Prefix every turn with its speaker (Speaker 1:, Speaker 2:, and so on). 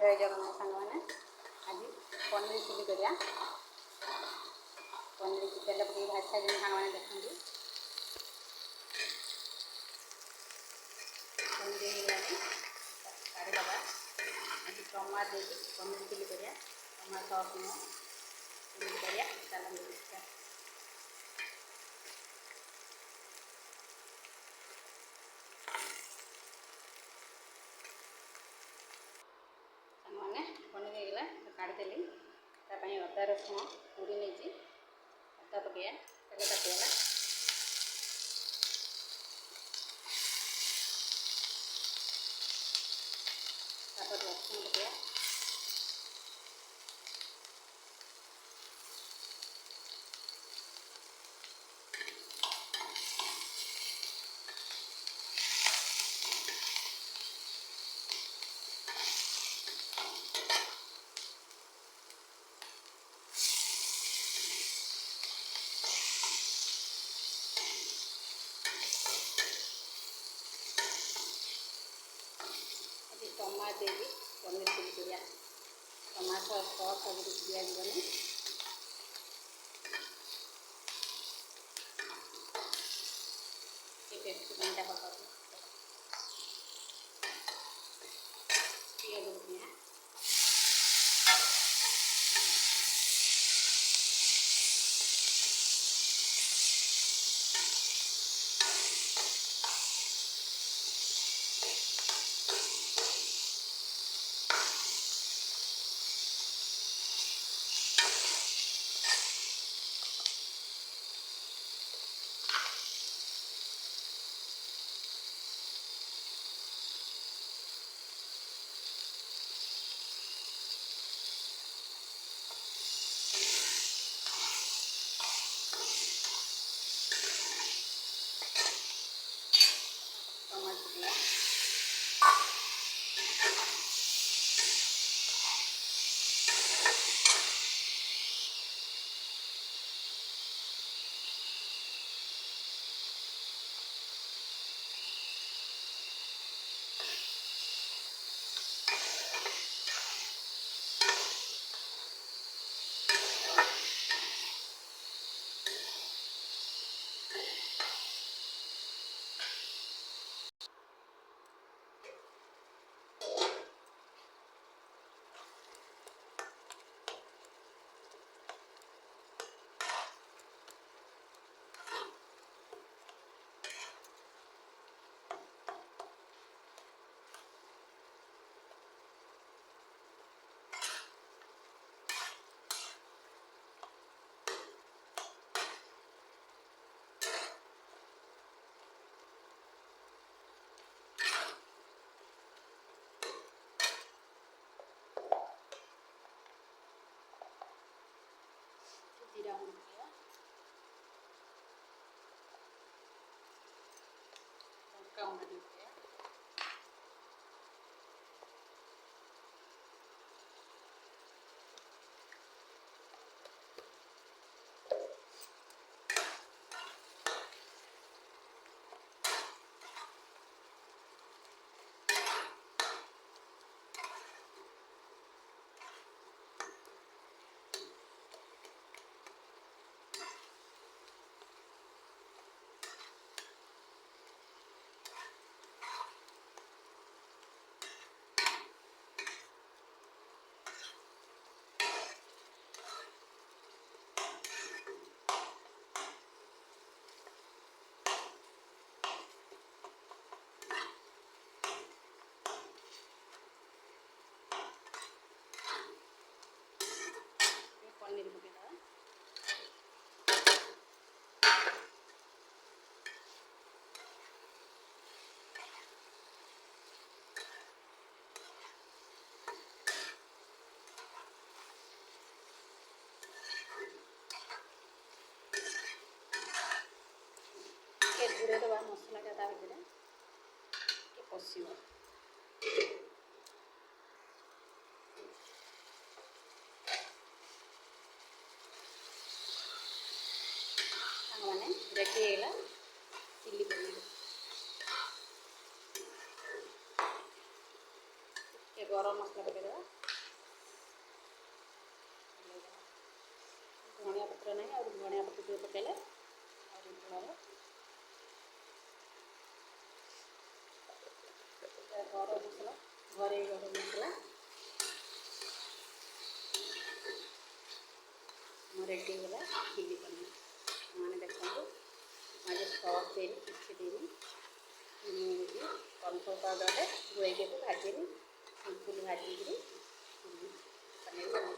Speaker 1: ଜୟ ଜଗନ୍ନାଥ ସାଙ୍ଗମାନେ। ଆଜି ପନିର ଚିଲି କରିବା। ପନିର ତେଲ ପକାଇ ଭାଜି ସାରିଲେଣି ସାଙ୍ଗମାନେ, ଦେଖନ୍ତୁ ପନିର ହେଇଗଲାଣି। କାଢ଼ିଦେବା। ଆଜି ଟମାଟୋ ଦେଇକି ପନିର ଚିଲି କରିବା। ଟମାଟୋ ସସ୍ ନୁହଁ, ଚିଲି କରିବା। ଚାଲନ୍ତୁ ଦେଖିବା। ସାଙ୍ଗମାନେ ପନିର ହେଇଗଲା, କାଢ଼ିଦେଲି। ତା ପାଇଁ ଅଦା ରସୁଣ ପୁଡ଼ି ନେଇଛି। ଅଦା ପକାଇବା, ତେଲ ତାତିଗଲା। ତାପରେ ରସୁଣ ପକାଇବା। ଟମାଟୋ ଦେଇକି ପନିର ଚିଲି କରିବା। ଟମାଟୋ ସସ୍ ସବୁ କିଛି ଦିଆଯିବନି। ଟେଷ୍ଟି ପାଣିଟା ପକାଉଛି। ପିଆଜ ପକାଇବା। ଜିରା ଗୁଣ୍ଡ ପକାଇବା। ଲଙ୍କା ଗୁଣ୍ଡ ଟିକେ ପକାଇବା। ପନିର ପକାଇଦେବା। ଟିକେ ଘୁରେଇ ଦେବା, ମସଲାଟା ତା ଭିତରେ ଟିକେ କଷିବ। ସାଙ୍ଗମାନେ ରେଡ଼ି ହେଇଗଲା ଚିଲି ପନିର। ଟିକେ ଗରମ मसला पकईदेवा धनिया पत्र नहीं और धनिया पत्र पकईले और भल गरम मसला घरे गरम मसला रेडी होगा चिली पनीर मैंने देखो आज सॉस देनी किसी देनी कॉर्नफ्लोर पाउडर गोई के भाजी सिंपल भाजी पनीर बना